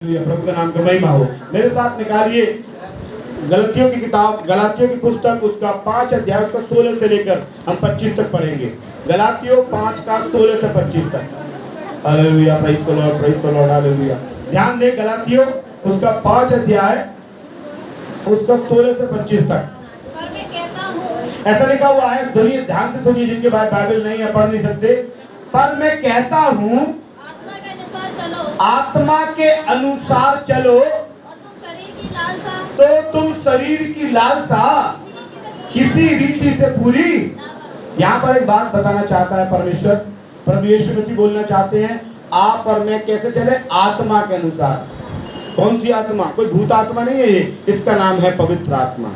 प्रभु का नाम का महिमा हो। मेरे साथ निकालिए गलतियों की किताब, गलातियों की पुस्तक, उसका 5 अध्याय, उसका 16 से लेकर हम 25 तक पढ़ेंगे। गलातियों 5 का 16 से 25 तक। Hallelujah, praise the Lord, praise the Lord, hallelujah. ध्यान दें, गलातियों उसका 5 अध्याय, उसका 16 से 25 तक ऐसा लिखा हुआ है। सुनिए, ध्यान से सुनिए, जिनके पास बाइबल नहीं है, पढ़ नहीं सकते। पर मैं कहता हूँ, आत्मा के अनुसार चलो, तो तुम शरीर की लालसा किसी रीति से पूरी। यहाँ पर एक बात बताना चाहता है परमेश्वर, प्रभु यीशु मसीह बोलना चाहते हैं, आप और मैं कैसे चले? आत्मा के अनुसार। कौन सी आत्मा? कोई भूत आत्मा नहीं है ये, इसका नाम है पवित्र आत्मा,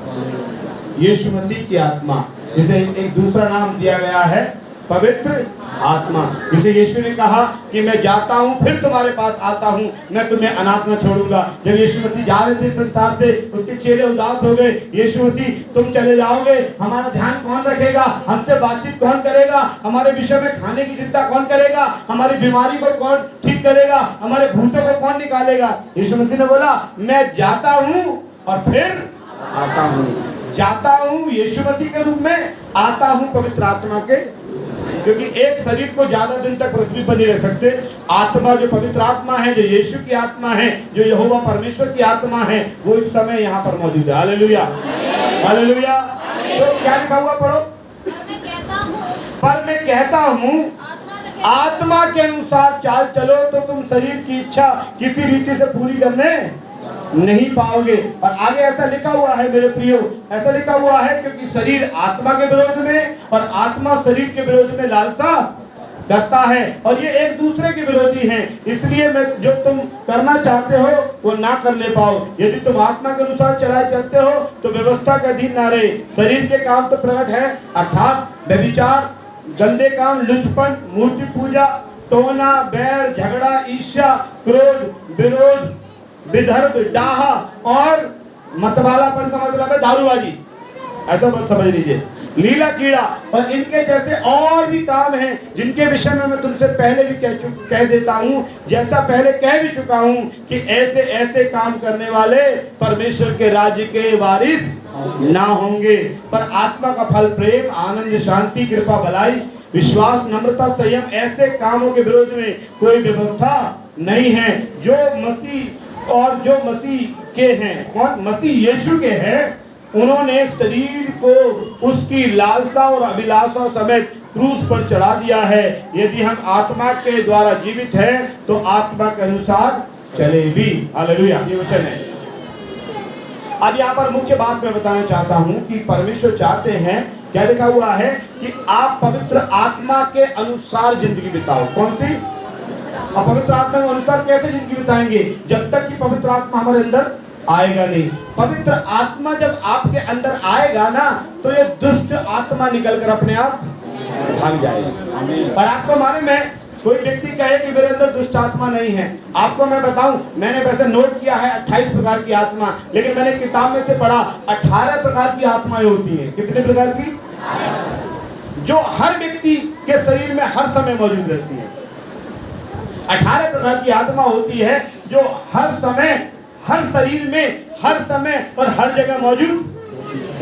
यीशु मसीह की आत्मा, जिसे एक दूसरा नाम दिया गया है पवित्र आत्मा। जिसे यीशु ने कहा कि मैं जाता हूँ फिर तुम्हारे पास आता हूँ, मैं तुम्हें अनाथ न छोड़ूंगा। जब यीशु मसीह जा रहे थे संसार से, उसके चेले उदास हो गए। यीशु मसीह, तुम चले जाओगे, हमारा ध्यान कौन रखेगा? हमसे बातचीत कौन करेगा? हमारे विषय में खाने की चिंता कौन करेगा? हमारी बीमारी को कौन ठीक करेगा? हमारे भूतों को कौन निकालेगा? यीशु मसीह ने बोला, मैं जाता हूँ और फिर आता हूँ। जाता हूँ यीशु मसीह के रूप में, आता हूँ पवित्र आत्मा के, क्योंकि एक शरीर को ज्यादा दिन तक पृथ्वी पर नहीं रह सकते। आत्मा जो पवित्र आत्मा है, जो यीशु की आत्मा है, जो यहोवा परमेश्वर की आत्मा है, वो इस समय यहाँ पर मौजूद है। Hallelujah, hallelujah. तो क्या लिखा हुआ पढ़ो? पर मैं कहता हूँ, आत्मा के अनुसार चाल चलो, तो तुम शरीर की इच्छा किसी रीति से पूरी करने नहीं पाओगे। और आगे ऐसा लिखा हुआ है मेरे प्रियो, ऐसा लिखा हुआ है, क्योंकि शरीर आत्मा के विरोध में और आत्मा शरीर के विरोध में लालसा करता है, और ये एक दूसरे के विरोधी हैं। इसलिए मैं जो तुम करना चाहते हो वो ना कर ले पाओ। यदि तुम आत्मा के अनुसार चलाए चलते हो तो व्यवस्था का अधीन ना रहे। शरीर के काम तो प्रकट है, अर्थात व्यभिचार, गंदे काम, लुचपन, मूर्ति पूजा, टोना, बैर, झगड़ा, ईर्ष्या, क्रोध, विरोध, विदर्भ, डाहा और मतवालापन का मतलब है दारूबाजी, ऐसा मत समझ लीजिए, लीला कीड़ा और इनके जैसे और भी काम हैं, जिनके विषय में मैं तुमसे पहले भी कह देता हूँ, जैसा पहले कह भी चुका हूँ, कि ऐसे ऐसे काम करने वाले परमेश्वर के राज्य के वारिस ना होंगे। पर आत्मा का फल प्रेम, आनंद, शांति, कृपा, भलाई, विश्वास, नम्रता, संयम, ऐसे कामों के विरोध में कोई व्यवस्था नहीं है। जो मसीह के हैं, कौन? मसीह यीशु के हैं, उन्होंने शरीर को उसकी लालसा और अभिलाषा समेत क्रूस पर चढ़ा दिया है। यदि हम आत्मा के द्वारा जीवित हैं तो आत्मा के अनुसार चले भी। हालेलुया, ये वचन है। अब यहाँ पर मुख्य बात मैं बताना चाहता हूँ कि परमेश्वर चाहते हैं, क्या लिखा हुआ है, कि आप पवित्र आत्मा के अनुसार जिंदगी बिताओ। कौन सी? आप पवित्र आत्मा के अनुसार कैसे जिंदगी बिताएंगे? जब तक कि पवित्र आत्मा हमारे अंदर आएगा नहीं। पवित्र आत्मा जब आपके अंदर आएगा ना, तो ये दुष्ट आत्मा निकलकर अपने आप भाग जाएगी। पर आपको मालूम है, कोई व्यक्ति कहे कि मेरे अंदर दुष्ट आत्मा नहीं है, आपको मैं बताऊं, मैंने वैसे नोट किया है 28 प्रकार की आत्मा, लेकिन मैंने किताब में से पढ़ा 18 प्रकार की आत्माएं होती हैं। कितने प्रकार की? जो हर व्यक्ति के शरीर में हर समय मौजूद रहती है। 18 प्रकार की आत्मा होती है जो हर समय, हर शरीर में, हर समय और हर जगह मौजूद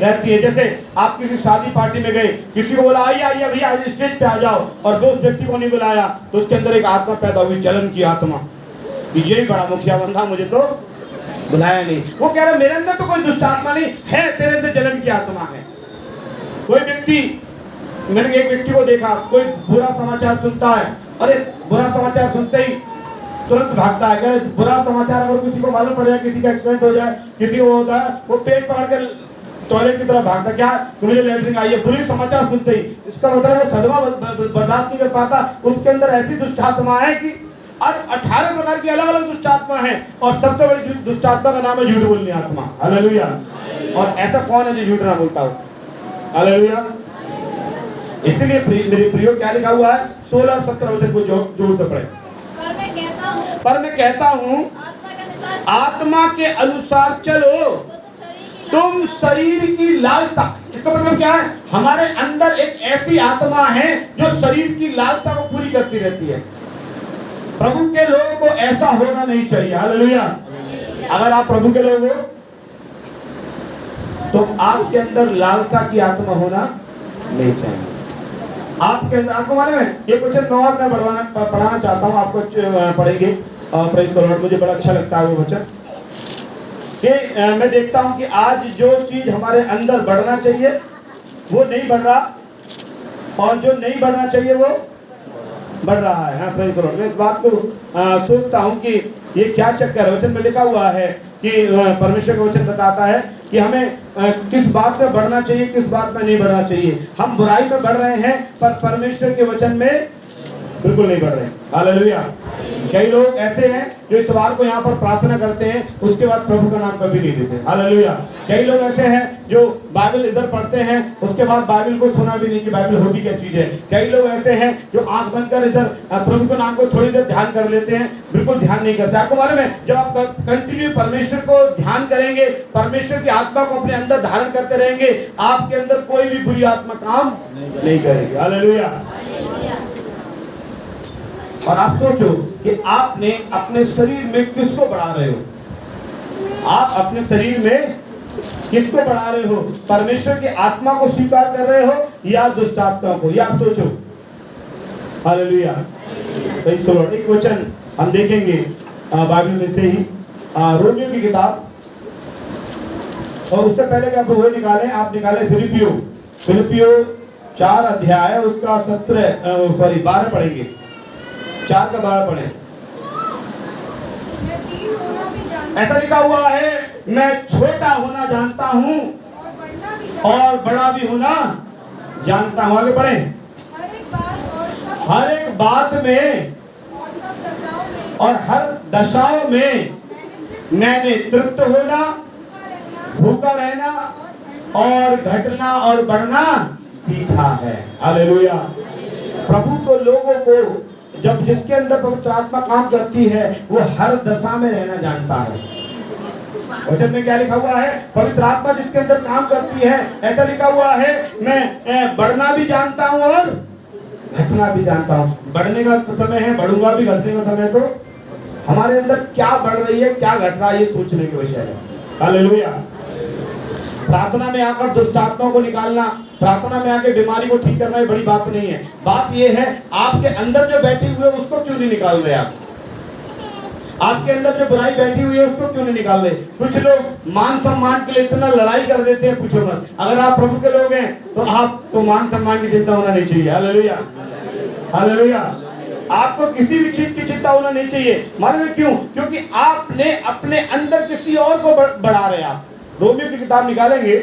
रहती है। जैसे आप किसी शादी पार्टी में गए, किसी को बोला आइए आइए भैया आज स्टेज पे आ जाओ, और उस व्यक्ति को नहीं बुलाया, तो उसके अंदर एक आत्मा पैदा हुई, जलन की आत्मा, कि यही बड़ा मुखिया बंदा, मुझे तो बुलाया नहीं। वो कह रहा मेरे अंदर तो कोई दुष्ट आत्मा नहीं है, तेरे अंदर जलन की आत्मा है। कोई व्यक्ति, मैंने एक व्यक्ति को देखा, कोई बुरा समाचार सुनता है, अरे बुरा समाचार सुनते ही तुरंत भागता है। अगर बुरा समाचार अगर किसी को मालूम पड़ जाए, किसी का एक्सीडेंट हो जाए, किसी को होता है, वो पेट पकड़कर टॉयलेट की तरफ भागता। क्या? मुझे लैट्रिन आई है। बुरी समाचार सुनते ही, इसका मतलब वो सदमा बर्दाश्त नहीं कर पाता, उसके अंदर ऐसी दुष्ट आत्मा है कि 18 प्रकार की अलग अलग दुष्ट आत्मा है, और सबसे बड़ी दुष्ट आत्मा का नाम है झूठ बोलने आत्मा। हालेलुया। और ऐसा कौन है जो झूठ ना बोलता हो? हालेलुया। इसीलिए मेरे प्रियो, क्या लिखा हुआ है? 16 और 17 वचन को जोर से पढ़े। पर मैं कहता हूँ, आत्मा के अनुसार चलो, तुम शरीर की लालसा। इसका मतलब क्या है? हमारे अंदर एक ऐसी आत्मा है जो शरीर की लालसा को पूरी करती रहती है। प्रभु के लोगों को ऐसा होना नहीं चाहिए। हालेलुया। अगर आप प्रभु के लोग हो तो आपके अंदर लालसा की आत्मा होना नहीं चाहिए। आपके अंदर, आपको मालूम है, ये क्वेश्चन 9 और मैं पढ़ाना चाहता हूँ, आपको पढ़ेंगे। Praise the Lord. मुझे बड़ा अच्छा लगता है वो वचन कि मैं देखता हूँ कि आज जो चीज हमारे अंदर बढ़ना चाहिए वो नहीं बढ़ रहा, और जो नहीं बढ़ना चाहिए वो बढ़ रहा है। हाँ, प्रेज़ द लॉर्ड। मैं इस बात को सोचता हूँ कि ये क्या चक्कर है। वचन में लिखा हुआ है कि परमेश्वर का वचन बताता है कि हमें किस बात में बढ़ना चाहिए, किस बात में नहीं बढ़ना चाहिए। हम बुराई में बढ़ रहे हैं पर परमेश्वर के वचन में बिल्कुल नहीं बढ़ रहे। हालेलुया। कई लोग ऐसे हैं जो इतवार को यहाँ पर प्रार्थना करते हैं, उसके बाद प्रभु का नाम कभी नहीं लेते। हालेलुया। कई लोग ऐसे हैं जो बाइबल इधर पढ़ते हैं, उसके बाद बाइबल को सुना भी नहीं कि बाइबल होती क्या चीज है। कई लोग ऐसे हैं जो आंख बंद कर इधर प्रभु के नाम को थोड़ी देर ध्यान कर लेते हैं, बिल्कुल ध्यान नहीं करते। आपको मालूम है, जब आप कंटिन्यू परमेश्वर को ध्यान करेंगे, परमेश्वर की आत्मा को अपने अंदर धारण करते रहेंगे, आपके अंदर कोई भी बुरी आत्मा काम नहीं करेगी। हालेलुया। और आप सोचो कि आपने अपने शरीर में किसको बढ़ा रहे हो। आप अपने शरीर में किसको बढ़ा रहे हो? परमेश्वर की आत्मा को स्वीकार कर रहे हो या दुष्ट आत्मा को? या आप सोचो। हालेलुया। एक वचन हम देखेंगे बाइबल में से ही, रोमियो की किताब, और उससे पहले कि आप वो निकालें, आप निकालें फिलिपियो 4 अध्याय, उसका 12 पढ़ेंगे। 4 का 12 पढ़े। ऐसा लिखा हुआ है, मैं छोटा होना जानता हूँ और बड़ा भी होना जानता हूँ। आगे पढ़े। हर एक बात में और हर दशाओं में मैंने तृप्त होना, भूखा रहना और घटना और बढ़ना सीखा है। हालेलुया। प्रभु को लोगों को जब जिसके अंदर पवित्र आत्मा काम करती है वो हर दशा में रहना जानता है। वचन में क्या लिखा हुआ है? पवित्र आत्मा जिसके अंदर काम करती है, ऐसा लिखा हुआ है, मैं बढ़ना भी जानता हूँ और घटना भी जानता हूँ। बढ़ने का समय है, बढ़ूंगा भी। घटने का समय तो हमारे अंदर क्या बढ़ रही है, क्या घट रहा है, ये सोचने की विषय है। हालेलुया। प्रार्थना में आकर दुष्ट आत्माओं को निकालना, प्रार्थना में आके बीमारी को ठीक करना, ये बड़ी बात नहीं है। बात ये है, आपके अंदर जो बैठी हुई है उसको क्यों नहीं निकाल रहे आप? आपके अंदर जो बुराई बैठी हुई है उसको क्यों नहीं निकाल रहे? कुछ लोग मान सम्मान के लिए इतना लड़ाई कर देते हैं, पूछो मत। अगर आप प्रभु के लोग हैं तो आपको मान सम्मान की चिंता होना नहीं चाहिए। हालेलुया। हालेलुया। आपको किसी भी चीज की चिंता होना नहीं चाहिए। मालूम है क्यों? क्योंकि आपने अपने अंदर किसी और को बढ़ा रहे। आप रोमियो की किताब निकालेंगे,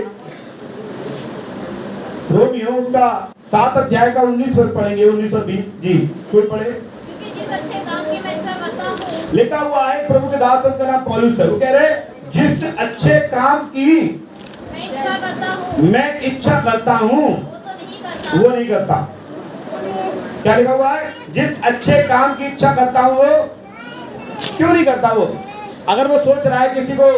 रोमियो उसका 7 अध्याय का 19 वर्ष पढ़ेंगे, 19 और 20। जी कोई पढ़े। क्योंकि जिस अच्छे काम की मैं इच्छा करता हूँ, लिखा हुआ है, प्रभु के दास का नाम पौलुस है, वो कह रहे जिस अच्छे काम की मैं इच्छा करता हूँ, मैं इच्छा करता हूँ वो नहीं करता। क्या लिखा हुआ है? जिस अच्छे काम की इच्छा करता हूँ वो क्यों नहीं करता? वो अगर वो सोच रहा है किसी को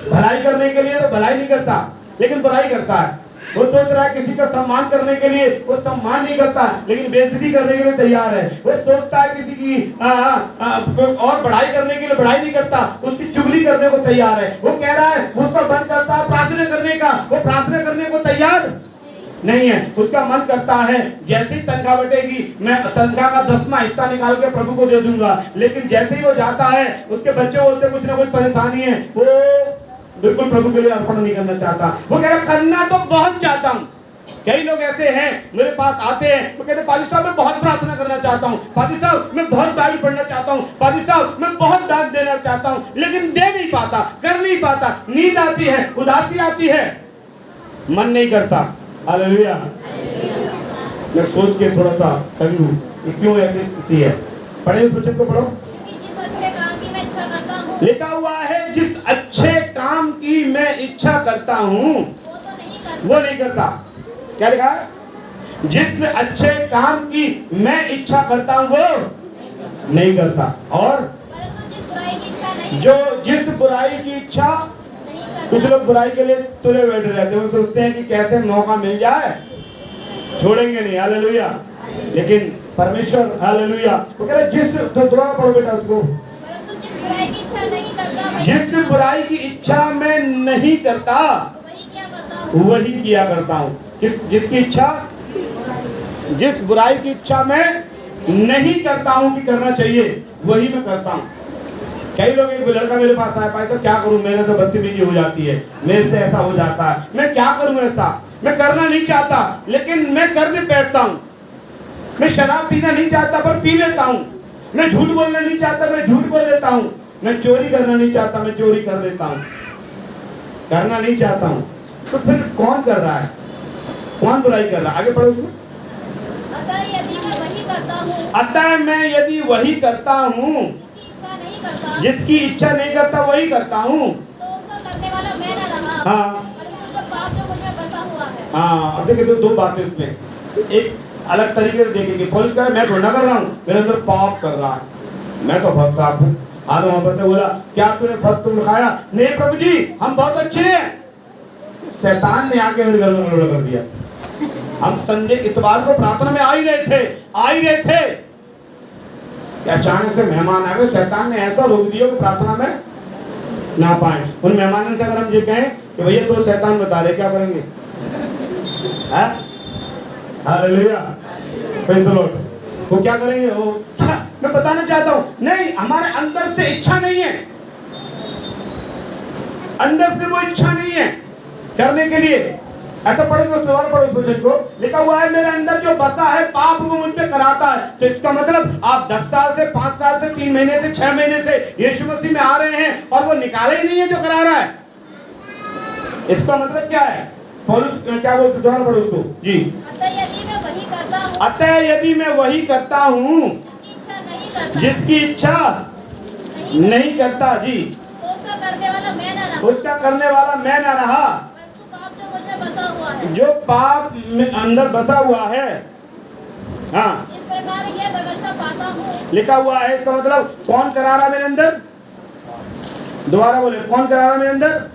भलाई करने के लिए तो भलाई नहीं करता, लेकिन बुराई करता है। वो सोच रहा है किसी का सम्मान करने के लिए, वो सम्मान नहीं करता, लेकिन बेइज्जती करने के लिए तैयार है। वो सोचता है किसी की और बढ़ाई करने के लिए बढ़ाई नहीं करता, उसकी चुगली करने को तैयार है। वो कह रहा है उसका मन करता है प्रार्थना करने का, वो प्रार्थना करने को तैयार नहीं है। उसका मन करता है जैसे ही तनख्वाह बटेगी मैं तनख्वाह का 10वां हिस्सा निकाल के प्रभु को दे दूंगा, लेकिन जैसे ही वो जाता है उसके बच्चे बोलते कुछ ना कुछ परेशानी है, वो बिल्कुल प्रभु के लिए अर्पण नहीं करना चाहता। वो कह रहा करना तो बहुत चाहता हूँ। कई लोग ऐसे हैं मेरे पास आते हैं, वो कहते पादी साहब मैं बहुत प्रार्थना करना चाहता हूँ, पादी साहब मैं बहुत बाइबल पढ़ना चाहता हूँ, पादी साहब मैं बहुत दान देना चाहता हूँ, लेकिन दे नहीं पाता, कर नहीं पाता। नींद आती है, उदासी आती है, मन नहीं करता। हालेलुया। मैं सोच के थोड़ा सा कभी हूँ कि क्यों ऐसी स्थिति है। पढ़े उस वचन को पढ़ो। जिस अच्छे काम की मैं इच्छा करता हूँ, लिखा हुआ है जिस अच्छे काम की मैं इच्छा करता हूँ वो नहीं करता। क्या लिखा है? जिस अच्छे काम की मैं इच्छा करता हूँ वो नहीं करता। और जिस बुराई की इच्छा नहीं, जो जिस बुराई की इच्छा, कुछ लोग बुराई के लिए तुले बैठे रहते हैं, सोचते हैं कि कैसे मौका मिल जाए छोड़ेंगे नहीं। हालेलुया। लेकिन परमेश्वर, हालेलुया। वो कह रहा है जिस, तो दोबारा पढ़ो बेटा उसको। परंतु जिस बुराई की इच्छा नहीं करता जिस बुराई की इच्छा मैं नहीं करता वही क्या करता हूँ। वही किया करता हूँ। जिसकी इच्छा, जिस बुराई की इच्छा मैं नहीं करता हूँ कि करना चाहिए, वही मैं करता हूँ। कई लोग, एक लड़का मेरे पास आया, भाई साहब क्या करूं, मेरे तो बदतमीजी हो जाती है, मेरे से ऐसा हो जाता है, मैं क्या करूं, ऐसा मैं करना नहीं चाहता लेकिन मैं करने बैठता हूं। मैं शराब पीना नहीं चाहता पर पी लेता हूं। मैं झूठ बोलना नहीं चाहता, मैं झूठ बोल लेता हूं। मैं चोरी करना नहीं चाहता, मैं चोरी कर लेता हूं। करना नहीं चाहता हूं, तो फिर कौन कर रहा है, कौन बुराई कर रहा है? आगे पढ़ो उसको। अतः यदि मैं वही करता हूँ अतः मैं यदि वही करता हूँ जिसकी इच्छा नहीं करता जिसकी इच्छा नहीं करता वही करता हूँ, तो उसका करने वाला मैं न रहा, हाँ परंतु जो पाप जो मुझ में बसा हुआ है। हाँ। अब देखिए तो दो बातें इसमें, एक अलग तरीके से देखेंगे। पौलुस कह रहा है मैं थोड़ा कर रहा हूँ, मेरे अंदर पाप कर रहा है, मैं तो बहुत साफ हूँ। आज वहां पर बोला क्या तूने फल तुम खाया? नहीं प्रभु जी हम बहुत अच्छे हैं। शैतान ने आके मेरे घर में गड़बड़ कर दिया। हम संडे इतवार को प्रार्थना में आ ही रहे थे कि अचानक से मेहमान आ गए। शैतान ने ऐसा रोक दिया कि प्रार्थना में ना पाए। उन मेहमानों से अगर हम ये कहें कि भैया दो शैतान बता रहे, क्या करेंगे? Hallelujah, praise the Lord. वो क्या करेंगे? वो मैं बताना चाहता हूँ, नहीं, हमारे अंदर से इच्छा नहीं है, अंदर से वो इच्छा नहीं है करने के लिए। ऐसा पढ़ोगे दोबारा पढ़ो उस वचन को, लिखा हुआ है मेरे अंदर जो बसा है पाप वो मुझ पे कराता है। तो इसका मतलब आप 10 साल से, 5 साल से, 3 महीने से, 6 महीने से यीशु मसीह में आ रहे हैं और वो निकाले ही नहीं है जो करा रहा है। इसका मतलब क्या है? पौलुस क्या बोलते, दोबारा पढ़ो उसको जी। अतः यदि मैं वही करता हूँ अतः यदि मैं वही करता हूँ जिसकी इच्छा नहीं करता जिसकी इच्छा नहीं करता जी, तो उसका करने वाला मैं न रहा, उसका करने वाला मैं ना रहा। परंतु पाप जो मुझ में बसा हुआ है। जो पाप में अंदर बसा हुआ है, हाँ इस प्रकार यह व्यवस्था पाता हूँ। लिखा हुआ है। इसका मतलब कौन करा रहा मेरे अंदर? दोबारा बोले, कौन करा रहा मेरे अंदर?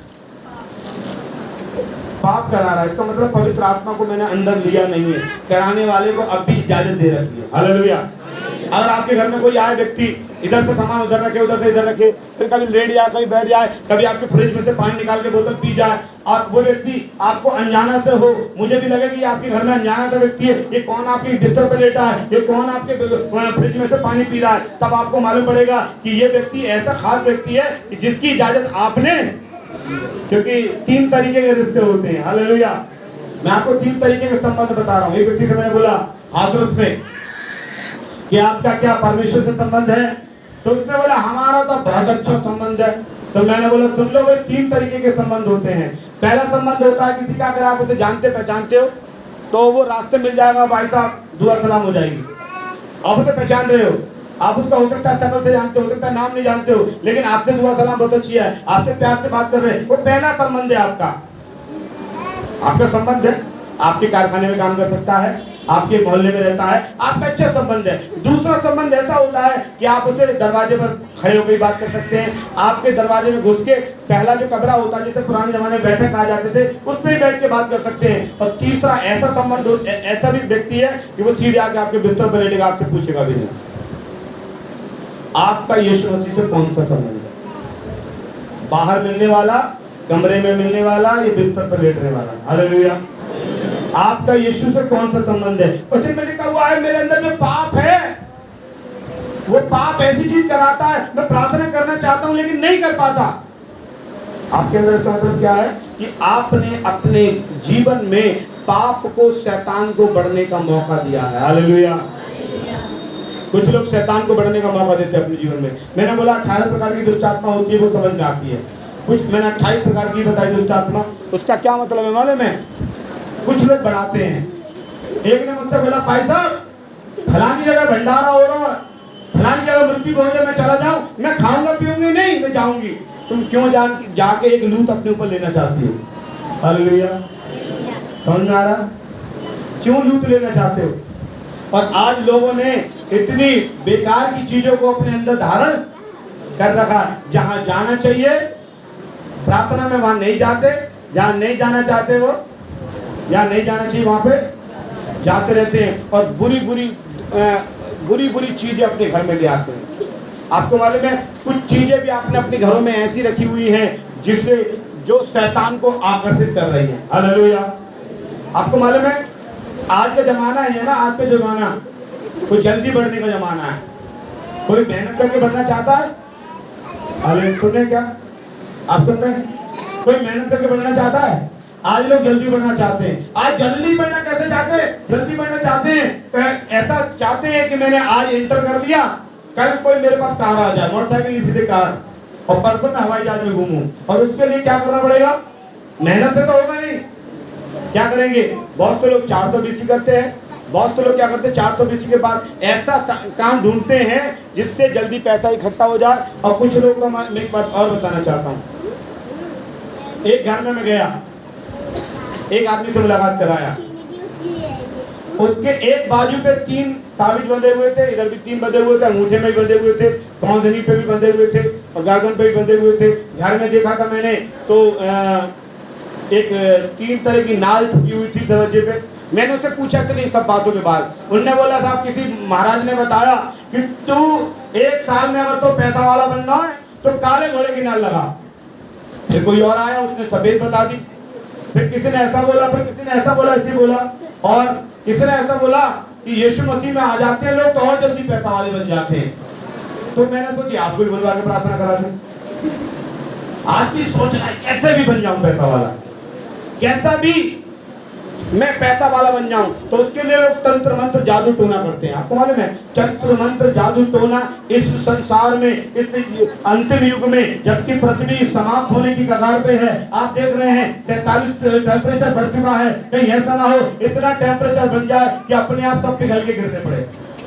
पाप करा रहा है। इसका मतलब पवित्र आत्मा को मैंने अंदर लिया नहीं है, कराने वाले को अब भी इजाजत दे रखी है। हालेलुया। अगर आपके घर में कोई आए व्यक्ति, इधर से सामान उधर रखे, उधर से इधर रखे, फिर कभी लेट जाए, कभी बैठ जाए, कभी आपके फ्रिज में से पानी निकाल के बोतल पी जाए, और वो व्यक्ति आपको अनजाना से हो, मुझे भी लगे कि आपके घर में अनजाना सा व्यक्ति है, ये कौन आपकी बिस्तर पर लेटा है, ये कौन आपके फ्रिज में से पानी पी रहा है, तब आपको मालूम पड़ेगा कि ये व्यक्ति ऐसा खास व्यक्ति है कि जिसकी इजाजत आपने, क्योंकि 3 तरीके के रिश्ते होते हैं। हालेलुया। मैं आपको 3 तरीके के संबंध बता रहा हूँ। एक व्यक्ति से मैंने बोला हाथरस में कि आपका क्या परमेश्वर से संबंध है? तो उसने बोला हमारा तो बहुत अच्छा संबंध है। तो मैंने बोला सुन लो भाई, 3 तरीके के संबंध होते हैं। पहला संबंध होता है किसी का, अगर आप उसे जानते पहचानते हो तो वो रास्ते मिल जाएगा, भाई साहब दुआ सलाम हो जाएगी, आप उसे पहचान रहे हो, आप उसका हो सकता है शकल से जानते हो सकता है नाम नहीं जानते हो, लेकिन आपसे दुआ सलाम बहुत अच्छी है, आपसे प्यार से बात कर रहे हैं, वो पहला संबंध है आपका संबंध है। आपके कारखाने में काम कर सकता है, आपके मोहल्ले में रहता है, आपका अच्छा संबंध है। दूसरा संबंध ऐसा होता है कि आप उसे दरवाजे पर खड़े होकर बात कर सकते हैं, आपके दरवाजे में घुस के, पहला जो कमरा होता है जिसे पुराने जमाने में बैठक आ जाते थे, उसमें ही बैठ के बात कर सकते हैं। और तीसरा ऐसा संबंध, ऐसा भी व्यक्ति है कि वो सीधे आके आपके बिस्तर पर लेटेगा, आपसे पूछेगा भी नहीं। आपका यीशु मसीह से कौन सा संबंध है? बाहर मिलने वाला, कमरे में मिलने वाला, ये बिस्तर पर लेटने वाला? हालेलुया। आपका यीशु से कौन सा संबंध है? वचन में लिखा हुआ है मेरे अंदर जो पाप है, वो पाप ऐसी चीज कराता है, मैं प्रार्थना करना चाहता हूं लेकिन नहीं कर पाता। आपके अंदर इसका मतलब क्या है कि आपने अपने जीवन में पाप को, शैतान को बढ़ने का मौका दिया है। हालेलुया। कुछ लोग शैतान को बढ़ने का मौका देते हैं अपने जीवन में। मैंने बोला 18 प्रकार की दुष्ट आत्मा होती है, वो समझ में आती है। कुछ मैंने 28 प्रकार की बताई दुष्ट आत्मा, उसका क्या मतलब है मालूम है? कुछ लोग बढ़ाते हैं। एक ने मुझसे बोला भाई साहब फलानी जगह भंडारा हो रहा है, फलानी जगह मृत्यु हो जाए, मैं चला जाऊं, मैं खाऊंगा पीऊंगी नहीं, मैं जाऊंगी। तुम क्यों जाके एक लूट अपने ऊपर लेना चाहती हो? हालेलुया। समझ में आ रहा? क्यों लूट लेना चाहते हो? और आज लोगों ने इतनी बेकार की चीजों को अपने अंदर धारण कर रखा, जहां जाना चाहिए प्रार्थना में वहां नहीं जाते, जहां नहीं जाना चाहते वो, जहां नहीं जाना चाहिए वहां पे जाते रहते हैं। और बुरी बुरी बुरी बुरी चीजें अपने घर में ले आते हैं। आपको मालूम है कुछ चीजें भी आपने अपने घरों में ऐसी रखी हुई हैं जिससे जो शैतान को आकर्षित कर रही है। हालेलुया। आपको मालूम है आज का जमाना है ना, आज का जमाना कोई जल्दी बढ़ने का जमाना है, कोई मेहनत करके बढ़ना चाहता है। अरे सुने क्या आप सुन रहे हैं? कोई मेहनत करके बढ़ना चाहता है? आज लोग जल्दी बढ़ना चाहते हैं। आज जल्दी बढ़ना कैसे चाहते हैं? जल्दी बढ़ना चाहते हैं, ऐसा चाहते हैं कि मैंने आज इंटर कर लिया, कल कोई मेरे पास कार आ जाए, मोटरसाइकिल सीधे कार, और परसों मैं हवाई जहाज में घूमूं। और उसके लिए क्या करना पड़ेगा? मेहनत से तो होगा नहीं। क्या करेंगे? बहुत से लोग 420 करते हैं, बहुत से लोग क्या करते हैं 420 के बाद ऐसा काम ढूंढते हैं जिससे जल्दी पैसा इकट्ठा हो जाए। और कुछ लोग को मैं एक बात और बताना चाहता हूँ। एक घर में मैं गया, एक आदमी से मुलाकात कराया, उसके एक बाजू पे 3 ताबीज बंधे हुए थे, इधर भी 3 बंधे हुए थे, अंगूठे में भी बंधे हुए थे, कौंधनी पे भी बंधे हुए थे और गर्दन पे भी बंधे हुए थे। घर में देखा था मैंने तो एक 3 तरह की नाल ठुकी हुई थी दरवाजे पे। मैंने उससे पूछा कि नहीं सब बातों के बाद, उन्होंने बोला साहब किसी महाराज ने बताया कि तू 1 साल में अगर तो पैसा वाला बनना है तो काले घोड़े की नाल लगा। फिर कोई और आया, उसने सफेद बता दी। फिर किसी ने ऐसा बोला, फिर किसी ने ऐसा बोला, ऐसे बोला, और किसी ने ऐसा बोला कि यीशु मसीह में आ जाते हैं लोग तो और जल्दी पैसा वाले बन जाते हैं। तो मैंने सोची आपको भी बुलवा के प्रार्थना करा दूं। आज भी सोच रहा है कैसे भी बन जाऊं पैसा वाला, कैसा भी मैं पैसा वाला बन जाऊं। तो उसके लिए लोग तंत्र मंत्र जादू टोना करते हैं। आपको मालूम है तंत्र मंत्र जादू टोना इस संसार में, इस अंतिम युग में, जबकि पृथ्वी समाप्त होने की कगार पे है, आप देख रहे हैं 47 टेम्परेचर बढ़ चुका है। कहीं ऐसा ना हो इतना टेम्परेचर बन जाए कि अपने आप सब पिघल के गिरने पड़े,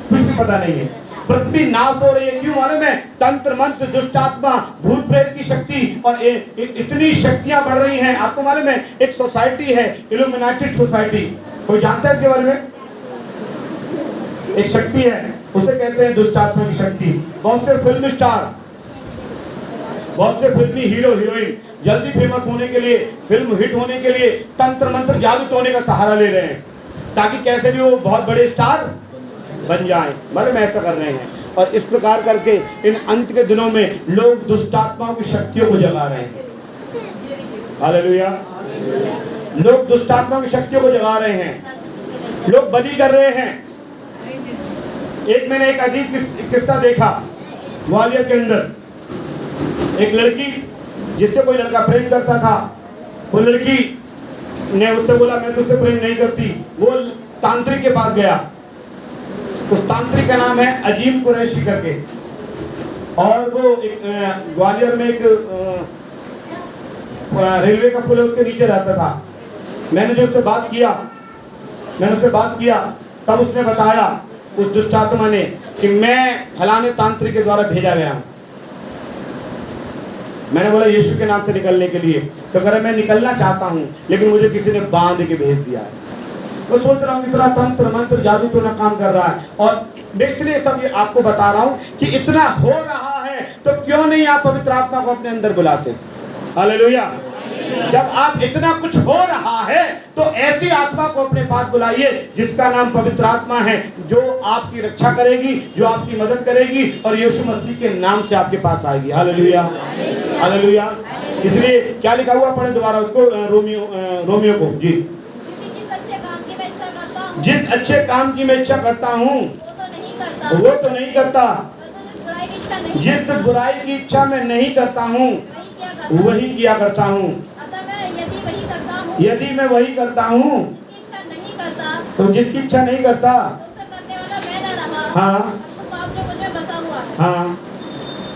कुछ भी पता नहीं है। पृथ्वी नाश हो रही है, क्यों मालूम है? तंत्र मंत्र, दुष्ट आत्मा, भूत प्रेत की शक्ति और इतनी शक्तियां बढ़ रही हैं। आपको मालूम है एक सोसाइटी है इल्यूमिनाटी सोसाइटी, कोई जानता है इसके बारे में? एक शक्ति है, उसे कहते हैं दुष्ट आत्मा की शक्ति। बहुत से फिल्म स्टार, बहुत से फिल्मी हीरो हीरोइन जल्दी फेमस होने के लिए, फिल्म हिट होने के लिए तंत्र मंत्र जादू टोने का सहारा ले रहे हैं ताकि कैसे भी वो बहुत बड़े स्टार बन जाएं। मतलब ऐसा कर रहे हैं और इस प्रकार करके इन अंत के दिनों में लोग दुष्ट आत्माओं की शक्तियों को जगा रहे हैं। हालेलुया। लोग दुष्ट आत्माओं की शक्तियों को जगा रहे हैं, लोग बलि कर रहे हैं। एक मैंने एक अजीब किस्सा देखा ग्वालियर के अंदर। एक लड़की जिससे कोई लड़का प्रेम करता था, वो लड़की ने उससे बोला मैं तुझसे प्रेम नहीं करती। वो तांत्रिक के पास गया, उस तांत्रिक का नाम है अजीम कुरैशी करके, और वो ग्वालियर में एक रेलवे का पुल उसके नीचे रहता था। मैंने जो उससे बात किया तब उसने बताया उस दुष्ट आत्मा ने कि मैं फलाने तांत्रिक के द्वारा भेजा गया हूं। मैंने बोला यीशु के नाम से निकलने के लिए, तो कह रहा मैं निकलना चाहता हूं लेकिन मुझे किसी ने बांध के भेज दिया है। मैं सोच रहा हूँ इतना तंत्र मंत्र जादू तो ना काम कर रहा है, और इसलिए सब ये आपको बता रहा हूँ कि इतना हो रहा है तो क्यों नहीं आप पवित्र आत्मा को अपने अंदर बुलाते? हालेलुया। जब आप इतना कुछ हो रहा है तो ऐसी आत्मा को अपने पास बुलाइए जिसका नाम पवित्र आत्मा है, जो आपकी रक्षा करेगी, जो आपकी मदद करेगी और यीशु मसीह के नाम से आपके पास आएगी। Hallelujah, hallelujah. इसलिए क्या लिखा हुआ पढ़े दोबारा उसको, रोमियो को जी। जिस अच्छे काम की मैं इच्छा करता हूँ वो तो नहीं करता, जिस बुराई की इच्छा मैं नहीं करता हूँ वही किया करता हूँ। यदि मैं वही करता हूँ तो जिसकी इच्छा नहीं करता हाँ हाँ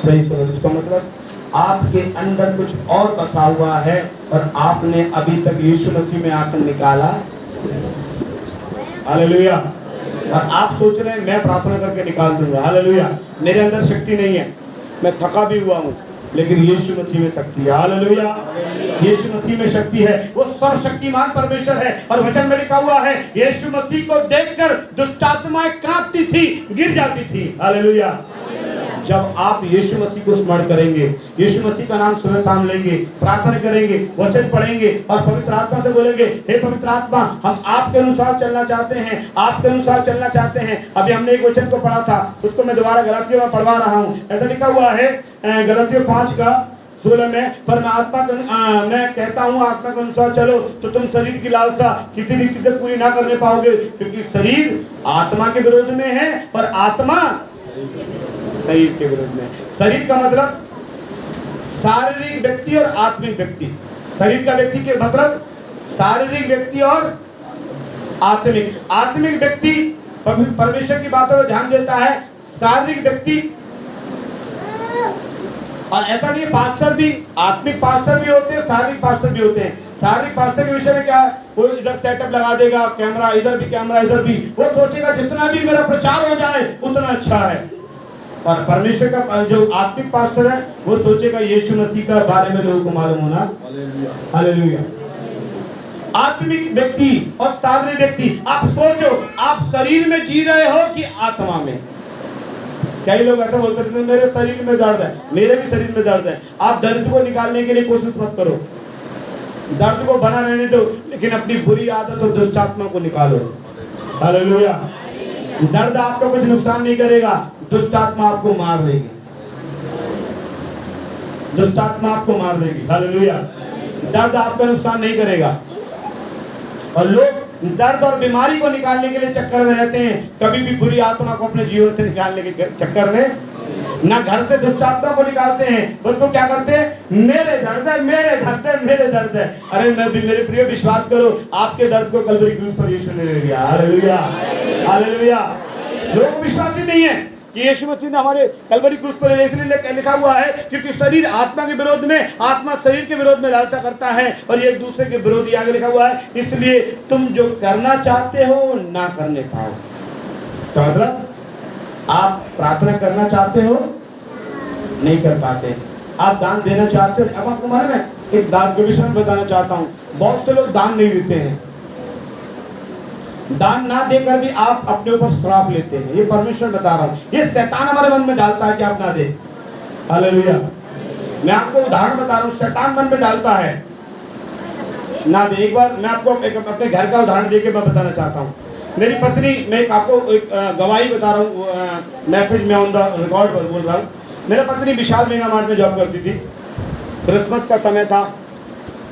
सही सुनो। इसका मतलब आपके अंदर कुछ और बसा हुआ है और आपने अभी तक यीशु मसीह में आकर निकाला। हालेलुया। और आप सोच रहे हैं मैं प्रार्थना करके निकाल दूंगा। हालेलुया। मेरे अंदर शक्ति नहीं है, मैं थका भी हुआ हूँ, लेकिन यीशु मसीह में शक्ति है। हालेलुया। यीशु मसीह में शक्ति है, वो सर्वशक्तिमान परमेश्वर है। और वचन में लिखा हुआ है यीशु मसीह को देखकर दुष्ट आत्माएं कांपती थी, गिर जाती थी। हालेलुया। जब आप यीशु मसीह को स्मरण करेंगे, यीशु मसीह का नाम सुबह शाम लेंगे, प्रार्थना करेंगे, वचन पढ़ेंगे और पवित्र आत्मा से बोलेंगे, हे पवित्र आत्मा, हम आपके अनुसार चलना चाहते हैं, आपके अनुसार चलना चाहते हैं। अभी हमने एक वचन को पढ़ा था, उसको मैं दोबारा गलातियों में पढ़वा रहा हूँ। ऐसा लिखा हुआ है गलातियों 5:16 में, पर मैं कहता हूँ आत्मा के अनुसार चलो तो तुम शरीर की लालसा किसी रीति से पूरी ना करने पाओगे, क्योंकि शरीर आत्मा के विरोध में है और आत्मा शरीर के विरोध में। शरीर का मतलब शारीरिक व्यक्ति और आत्मिक व्यक्ति। शरीर का व्यक्ति के मतलब शारीरिक व्यक्ति और आत्मिक व्यक्ति परमेश्वर की बातों पर ध्यान देता है, शारीरिक व्यक्ति। और ऐसा नहीं, पास्टर भी, आत्मिक पास्टर भी होते हैं, शारीरिक पास्टर भी होते हैं। शारीरिक पास्टर के विषय में क्या है, वो इधर सेटअप लगा देगा, कैमरा इधर भी, कैमरा इधर भी, वो सोचेगा जितना भी मेरा प्रचार हो जाए उतना अच्छा है। और परमेश्वर का जो आत्मिक पास्टर है वो सोचेगा यीशु मसीह का बारे में लोगों को मालूम होना। हालेलुया। आत्मिक व्यक्ति और शारीरिक व्यक्ति, आप सोचो, आप शरीर में जी रहे हो कि आत्मा में। कई लोग ऐसा बोलते हैं मेरे शरीर में दर्द है, मेरे भी शरीर में दर्द है। आप दर्द को निकालने के लिए कोशिश मत करो, दर्द को बना रहने दो, लेकिन अपनी बुरी आदत और दुष्ट आत्मा को निकालो। हालेलुया। दर्द आपको कुछ नुकसान नहीं करेगा, दुष्ट आत्मा आपको मार देगी, दुष्ट आत्मा आपको मार देगी। हालेलुया। दर्द आपको नुकसान नहीं करेगा। और लोग दर्द और बीमारी को निकालने के लिए चक्कर में रहते हैं, कभी भी बुरी आत्मा को अपने जीवन से निकालने के चक्कर में ना घर से दुष्ट आत्मा को निकालते हैं, बल्कि क्या करते हैं, मेरे दर्द है, मेरे दर्द है, मेरे दर्द है। अरे मैं भी, मेरे प्रिय विश्वास करो, आपके दर्द को कलवरी क्रूस पर यीशु ने ले लिया। Hallelujah, hallelujah. लोगों को विश्वास ही नहीं है कि यीशु मसीह ने हमारे कलवरी क्रूस पर लिखा हुआ है, क्योंकि शरीर आत्मा के विरोध में, आत्मा शरीर के विरोध में लालसा करता है और ये एक दूसरे के विरोधी, आगे लिखा हुआ है, इसलिए तुम जो करना चाहते हो ना करने पाओ। इसका मतलब आप प्रार्थना करना चाहते हो, नहीं कर पाते। आप दान देना चाहते हो। अब आपको मालूम है, एक दान के विषय में बताना चाहता हूँ, बहुत से लोग दान नहीं देते हैं। दान ना देकर भी आप अपने ऊपर श्राप लेते हैं। ये परमेश्वर बता रहा हूँ, ये शैतान हमारे मन में डालता है कि आप ना दे। हालेलुया। मैं आपको उदाहरण बता रहा हूँ, शैतान मन में डालता है ना दे। एक बार मैं आपको अपने घर का उदाहरण देके मैं बताना चाहता हूँ। मेरी पत्नी, मैं आपको एक गवाही बता रहा हूँ, मैसेज में ऑन द रिकॉर्ड पर बोल रहा हूँ। मेरा पत्नी विशाल मेगा मार्ट में जॉब करती थी। क्रिसमस का समय था,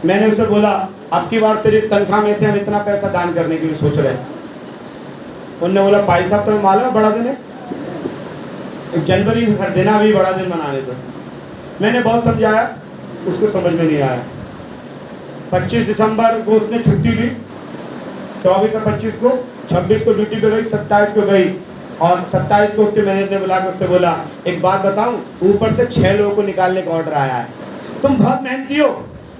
मैंने उससे बोला अब की बार तेरी तनख्वाह में से हम इतना पैसा दान करने के लिए सोच रहे हैं। उन्होंने बोला भाई साहब तुम्हें मालूम है बड़ा दिन है, जनवरी में हर दिन भी बड़ा दिन मनाने दो। मैंने बहुत समझाया, उसको समझ में नहीं आया। 25 दिसंबर को उसने छुट्टी ली, 24 और 25 को, 26 को ड्यूटी पे गई, 27 को गई और 27 को उसके मैनेजर ने बुला के उससे बोला एक बात बताऊं, ऊपर से 6 लोगों को निकालने का ऑर्डर आया है। तुम बहुत मेहनती हो,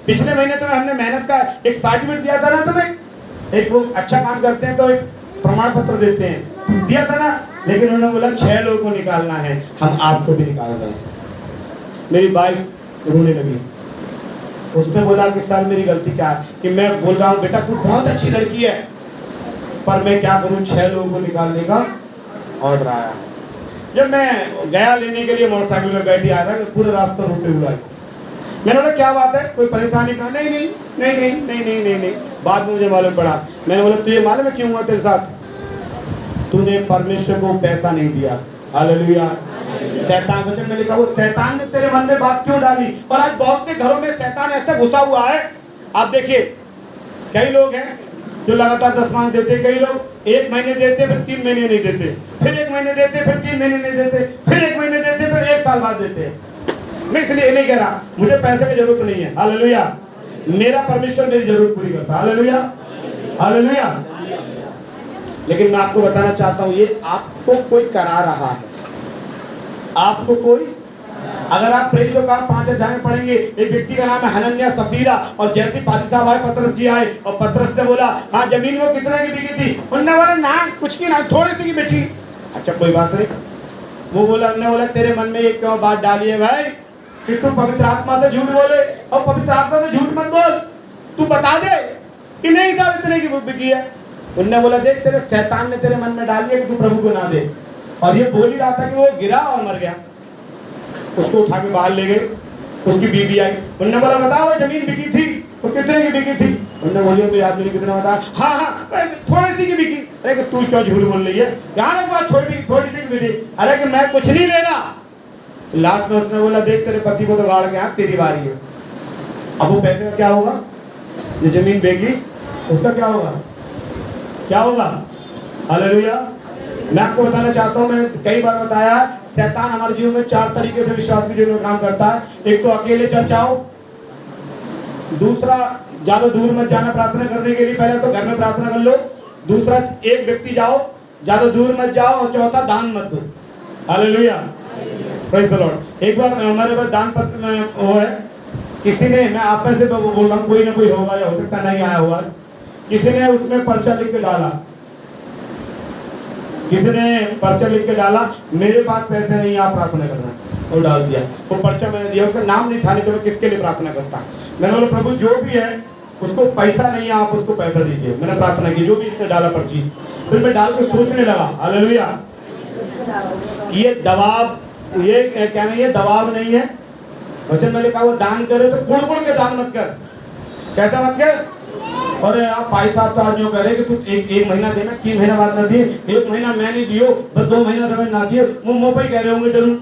पिछले महीने तुम्हें हमने मेहनत का एक सर्टिफिकेट दिया था ना, तुम्हें एक वो अच्छा काम करते हैं तो एक प्रमाण पत्र देते हैं, दिया था ना, लेकिन उन्होंने बोला 6 लोगों को निकालना है, हम आपको भी निकाल रहे हैं। मेरी वाइफ रोने लगी। उसने बोला कि सर मेरी गलती क्या है कि मैं बोल रहा हूँ बेटा तू बहुत अच्छी लड़की है, पर मैं क्या करूँ, 6 लोगों को निकालने का ऑर्डर आया है। जब मैं गया लेने के लिए मोटरसाइकिल में बैठी आ रहा है, पूरे रास्ते रोते हुए आई। मैंने बोला क्या बात है, कोई परेशानी? नहीं नहीं नहीं नहीं नहीं नहीं नहीं नहीं नहीं। बाद में मुझे मालूम पड़ा। मैंने बोला तुझे मालूम है क्यों हुआ तेरे साथ? तूने परमेश्वर को पैसा नहीं दिया। हालेलुया। शैतान, वचन में लिखा वो शैतान ने तेरे मन में बात क्यों डाली। और आज बहुत से घरों में शैतान ऐसा घुसा हुआ है। आप देखिए कई लोग हैं जो लगातार 10 माह देते, कई लोग 1 महीने देते फिर 3 महीने नहीं देते, फिर 1 महीने देते फिर 3 महीने नहीं देते, फिर 1 महीने देते फिर 1 साल बाद देते। मैं इसलिए नहीं कह रहा मुझे पैसे की जरूरत नहीं है। हालेलुया। मेरा परमेश्वर मेरी जरूरत पूरी करता है। Hallelujah, hallelujah. लेकिन मैं आपको बताना चाहता हूँ, ये आपको कोई करा रहा है, आपको कोई, अगर आप प्रेरितों का 5 अध्याय में पढ़ेंगे, एक व्यक्ति का नाम है हनन्याह सफीरा, और जैसे पादी साहब आए पतरस जी आए और पतरस ने बोला हाँ जमीन वो कितने की बिकी थी? उन्होंने बोला ना कुछ की ना, थोड़ी सी की बेची। अच्छा कोई बात नहीं। वो बोला, उन्होंने बोला तेरे मन में एक क्यों बात डाली है भाई कि तू पवित्र आत्मा से झूठ बोले, और पवित्र आत्मा से झूठ मत बोल, तू बता दे कि नहीं साहब इतने की बिकी है। उन्होंने बोला देख तेरे शैतान ने तेरे मन में डाली है कि तू प्रभु को ना दे, और ये बोल ही रहा था कि वो गिरा और मर गया। उसको उठा के बाहर ले गए। उसकी बीवी आई, उन्होंने बोला बताओ वो जमीन बिकी थी, वो कितने की बिकी थी? उन्होंने बोली तो आदमी ने कितना बताया? हाँ हाँ थोड़ी सी की बिकी। अरे कि तू क्यों झूठ बोल रही है? यार बात थोड़ी सी की बिकी। अरे कि मैं कुछ नहीं ले रहा। लास्ट में उसने बोला देख तेरे पति को तो गाड़ के यहाँ तेरी बारी है। अब वो पैसे का क्या होगा? जो जमीन बेगी उसका क्या होगा? क्या होगा? हालेलुया। मैं आपको बताना चाहता हूँ, मैंने कई बार बताया, शैतान हमारे जीवन में 4 तरीके से विश्वास के जीवन में काम करता है। एक तो अकेले चर्च आओ, दूसरा ज्यादा दूर मत जाना प्रार्थना करने के लिए, पहले तो घर में प्रार्थना कर लो, दूसरा एक व्यक्ति जाओ, ज्यादा दूर मत जाओ, और चौथा दान मत दो। Hallelujah, praise the Lord. एक बार हमारे पास दान पत्र में वो है, किसी ने, मैं आप में से बोल रहा हूँ, कोई ना कोई होगा या हो सकता नहीं आया हुआ, किसी ने उसमें पर्चा लिख के डाला, किसी ने पर्चा लिख के डाला मेरे पास पैसे नहीं आप प्रार्थना करना, और डाल दिया। वो पर्चा मैंने दिया, उसका नाम नहीं था, नहीं तो मैं किसके लिए प्रार्थना करता। मैंने बोला प्रभु जो भी है उसको पैसा नहीं है, आप उसको पैसा दीजिए। मैंने प्रार्थना की, जो भी इसने डाला पर्ची। फिर मैं डाल के सोचने लगा, हालेलुया, ये दबाव, ये क्या नहीं है, दबाव नहीं है। वचन में लिखा वो दान करे तो कुड़ के दान मत कर, कहता मत कर। और आप भाई साहब तो आज जो कह रहे कि तू एक महीना देना, 3 महीना बाद ना दिए, 1 महीना मैं नहीं दियो, बस 2 महीना समय ना दिए, मुंह पे ही कह रहे होंगे जरूर।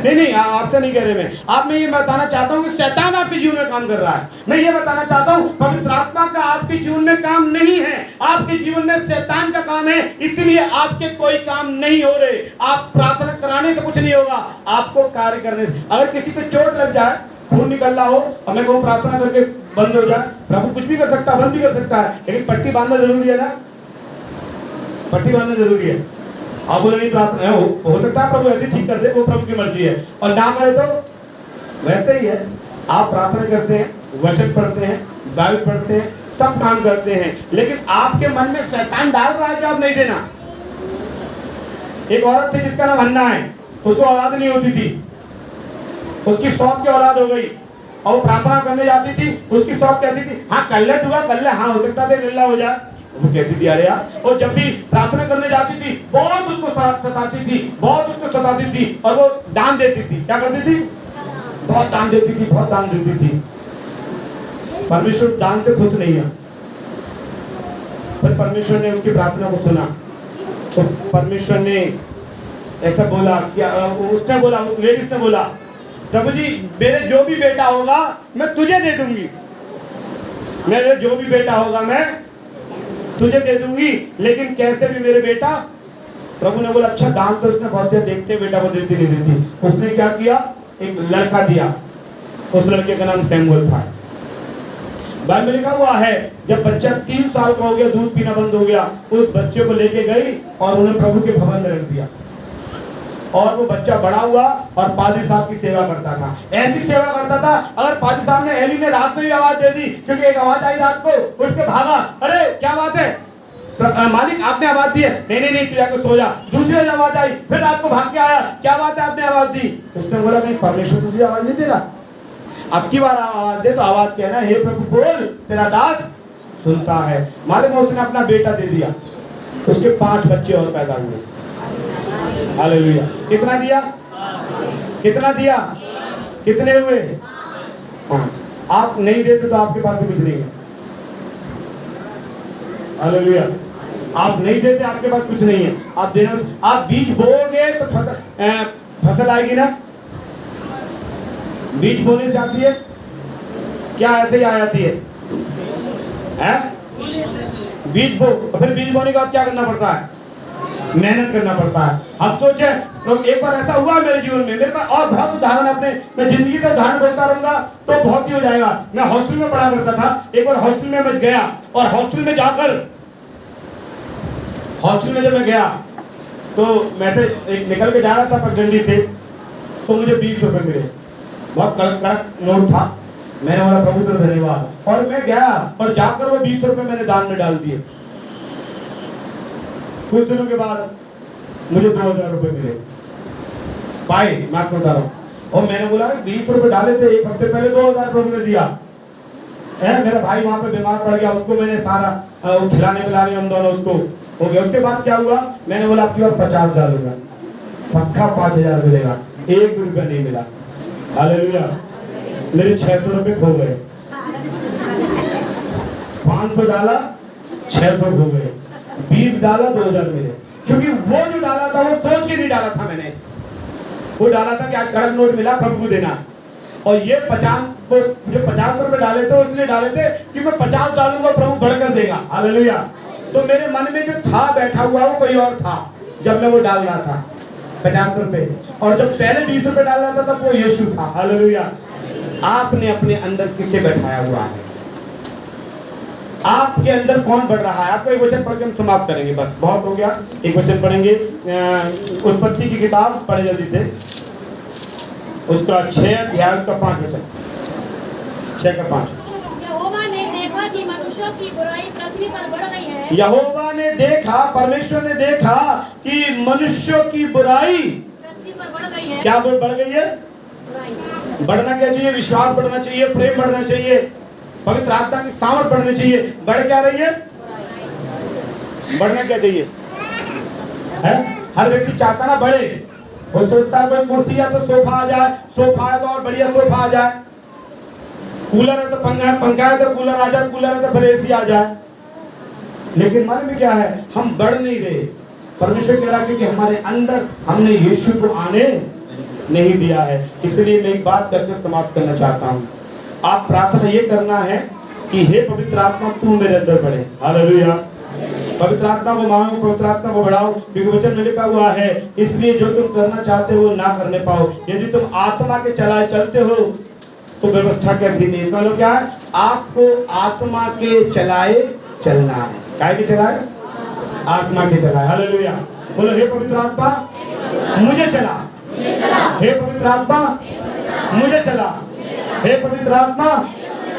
नहीं आपसे नहीं कह रहे मैं, आप मैं ये बताना चाहता हूँ कि शैतान आपके जीवन में काम कर रहा है। मैं ये बताना चाहता हूँ पवित्र आत्मा का आपके जीवन में काम नहीं है, आपके जीवन में शैतान का काम है, इसलिए आपके कोई काम नहीं हो रहे। आप प्रार्थना कराने से कुछ नहीं होगा, आपको कार्य करने। अगर किसी को चोट लग जाए, खून निकल रहा हो, और मैं कहूँ प्रार्थना करके बंद हो जाए, प्रभु कुछ भी कर सकता है, बंद भी कर सकता है, लेकिन पट्टी बांधना जरूरी है ना, पट्टी बांधना जरूरी है। आप बोले नहीं प्रार्थना हो सकता है प्रभु ऐसे ठीक कर दे, वो प्रभु की मर्जी है, और ना करे तो वैसे ही है। आप प्रार्थना करते हैं, वचन पढ़ते हैं, बाइबल पढ़ते हैं, सब काम करते हैं, लेकिन आपके मन में शैतान डाल रहा है कि आप नहीं देना। एक औरत थी जिसका नाम हन्ना है, उसको औलाद नहीं होती थी, उसकी 100 की औलाद हो गई, और वो प्रार्थना करने जाती थी, उसकी 100 कहती थी हाँ कर ले दुआ कर ले, हाँ हो सकता है मिलना हो जाए। वो कहती थी अरे यार, और जब भी प्रार्थना करने जाती थी बहुत उसको सताती थी, बहुत उसको सताती थी, और वो दान देती थी। क्या करती थी? बहुत दान देती थी, बहुत दान देती थी। परमेश्वर दान से खुश नहीं है। फिर परमेश्वर ने उसकी प्रार्थना को सुना, तो परमेश्वर ने ऐसा बोला, क्या उसने बोला, उस लेडीज ने बोला, प्रभु जी मेरे जो भी बेटा होगा मैं तुझे दे दूंगी, मेरे जो भी बेटा होगा मैं तुझे दे दूंगी, लेकिन कैसे भी मेरे बेटा। प्रभु ने बोला अच्छा दान तो उसने बहुत दिया, देखते बेटा को देती नहीं देती। उसने क्या किया, एक लड़का दिया, उस लड़के का नाम सैमुअल था। बाइबल में लिखा हुआ है जब बच्चा 3 साल का हो गया, दूध पीना बंद हो गया, उस बच्चे को लेके गई और उन्हें प्रभु के भवन में रख दिया, और वो बच्चा बड़ा हुआ और पादी साहब की सेवा करता था। ऐसी सेवा करता था, अगर पादी साहब ने, एली ने रात में भी आवाज दे दी, क्योंकि एक आवाज आई रात को, उठ के भागा, अरे क्या बात है मालिक आपने आवाज दी है, नहीं तू जाकर सो जा। दूसरी आवाज आई, फिर रात को भाग के आया, क्या बात है आपने आवाज दी? उसने बोला कहीं परमेश्वर तुझे आवाज नहीं दे रहा? अब की बार आवाज दे तो आवाज कहना हे प्रभु बोल, तेरा दास सुनता है। मालूम उसने अपना बेटा दे दिया, उसके 5 बच्चे और पैदा हुए। हालेलुया। कितना दिया? कितना दिया? कितने हुए? 5। आप नहीं देते तो आपके पास भी कुछ नहीं है। हालेलुया। आप नहीं देते आपके पास कुछ नहीं है। आप देना, आप बीज बोओगे तो फसल आएगी ना। बीज बोने से आती है क्या? ऐसे ही आ जाती है, बीज बो, फिर बीज बोने के बाद क्या करना पड़ता है? मेहनत करना पड़ता है। अब सोचे तो एक बार ऐसा हुआ मेरे जीवन में, मेरे पास और बहुत उदाहरण अपने, मैं जिंदगी का उदाहरण बोलता रहूंगा तो बहुत ही हो जाएगा। मैं हॉस्टल में पढ़ा करता था, एक बार हॉस्टल में मैं गया, और हॉस्टल में जाकर, हॉस्टल में जब मैं गया तो मैं से निकल के जा रहा था पगडंडी से, तो मुझे 20 रुपए मिले, बहुत कड़क नोट था। मैंने बोला प्रभु तो धन्यवाद, और मैं गया और जाकर वो 20 रुपए मैंने दान में डाल दिए। कुछ दिनों के बाद मुझे 2000 रुपए मिले, पाए मैं आपको बता रहा हूँ। और मैंने बोला 20 रुपए डाले थे, 1 हफ्ते पहले 2000 प्रभु ने दिया है। मेरा भाई वहां पे बीमार पड़ गया, उसको मैंने सारा खिलाने पिलाने हम दोनों उसको हो गया। उसके बाद क्या हुआ, मैंने बोला आपकी बार 50 डालूंगा, पक्का 5000 मिलेगा। 1 रुपया नहीं मिला। हालेलुया। मेरे 600 रुपये खो गए, 500 डाला 600 खो गए, 20 डाला 2000 मिले। क्योंकि वो जो डाला था वो सोच के नहीं डाला था मैंने, वो डाला था कि आज कड़क नोट मिला प्रभु को देना। और ये 50 रुपए डाले थे, उसने डाले थे कि मैं 50 डालूंगा प्रभु बढ़कर देगा। हालेलुया। तो मेरे मन में जो था बैठा हुआ वो कोई और था जब मैं वो डाल रहा था 50 रुपए, और जब पहले 20 रुपए डाल रहा था तब वो यीशु था। हालेलुया। आपने अपने अंदर किसे बैठाया हुआ है? आपके अंदर कौन बढ़ रहा है? आपको एक वचन पढ़ के हम समाप्त करेंगे, बस बहुत हो गया। एक वचन पढ़ेंगे, उत्पत्ति की किताब, पढ़े जल्दी से, उसका 6 अध्याय का 5 वचन, 6 का 5। यहोवा ने देखा कि मनुष्यों की बुराई पृथ्वी पर बढ़ गई है। यहोवा ने देखा, परमेश्वर ने देखा कि मनुष्यों की बुराई पृथ्वी पर बढ़ गई है। क्या बढ़ गई है? बुराई। बढ़ना क्या चाहिए? विश्वास बढ़ना चाहिए, प्रेम बढ़ना चाहिए, पवित्र आत्मा की सामर्थ बढ़नी चाहिए। बढ़ क्या रही है? बढ़ना क्या चाहिए है? हर व्यक्ति चाहता ना बढ़े, वो सोचता है कोई कुर्सी है तो सोफा आ जाए, सोफा है तो और बढ़िया सोफा आ जाए, कूलर है तो पंखा है, पंखा है तो कूलर आ जाए, कूलर है तो फिर एसी आ जाए। लेकिन मन में क्या है? हम बढ़ नहीं रहे। परमेश्वर कह रहा है कि हमारे अंदर हमने यीशु को आने नहीं दिया है। इसलिए मैं एक बात करके समाप्त करना चाहता हूँ। आप प्रार्थना ये करना है कि हे पवित्र आत्मा तू मेरे अंदर बढ़े। हालेलुया। पवित्र आत्मा को मांगो, पवित्र आत्मा को बढ़ाओ, क्योंकि वचन में लिखा हुआ है, इसलिए जो तुम करना चाहते हो ना करने पाओ। यदि तुम आत्मा के चलाए चलते हो तो व्यवस्था के अधीन नहीं। इसका मतलब क्या है? आपको आत्मा के चलाए चलना है। काय के चलाए? आत्मा के चलाए। हालेलुया। बोलो हे पवित्र आत्मा मुझे चला, हे पवित्र आत्मा मुझे चला, हे पवित्र आत्मा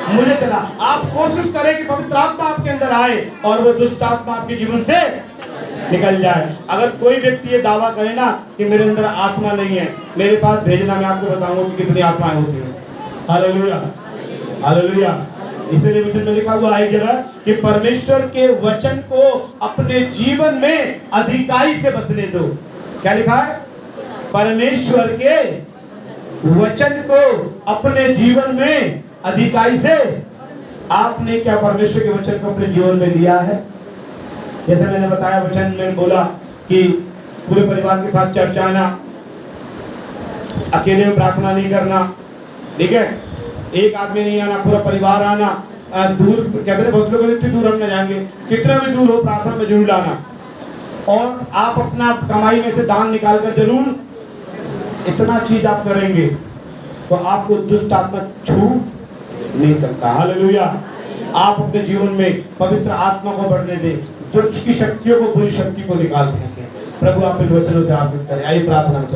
मुझे चला। आप कोशिश करें कि पवित्र आत्मा आपके अंदर आए और वो दुष्ट आत्मा आपके जीवन से निकल जाए। अगर कोई व्यक्ति ये दावा करे ना कि मेरे अंदर आत्मा नहीं है, मेरे पास भेजना, मैं आपको बताऊंगा कि कितनी आत्माएं होती हैं। हालेलुया। हालेलुया। इसलिए वचन में लिखा हुआ है जगह कि परमेश्वर के वचन को अपने जीवन में अधिकाई से बसने दो। क्या लिखा है? परमेश्वर के वचन को अपने जीवन में अधिकाई से। आपने क्या परमेश्वर के वचन को अपने जीवन में लिया है? जैसे मैंने बताया, वचन में बोला कि पूरे परिवार के साथ चर्च आना, अकेले में प्रार्थना नहीं करना, ठीक है, एक आदमी नहीं आना, पूरा परिवार आना, दूर कहते हैं बहुत लोग इतनी दूर हम न जाएंगे, कितना भी दूर हो प्रार्थना में जरूर आना, और आप अपना कमाई में से दान निकाल कर जरूर, इतना चीज आप करेंगे तो आपको दुष्ट आत्मा छू नहीं सकता। हालेलुया। आप अपने जीवन में पवित्र आत्मा को बढ़ने दें, दुष्ट की शक्तियों को, बुरी शक्ति को निकाल सकें। प्रभु आप इस वचनों से आशीष करें। आइए प्रार्थना करें।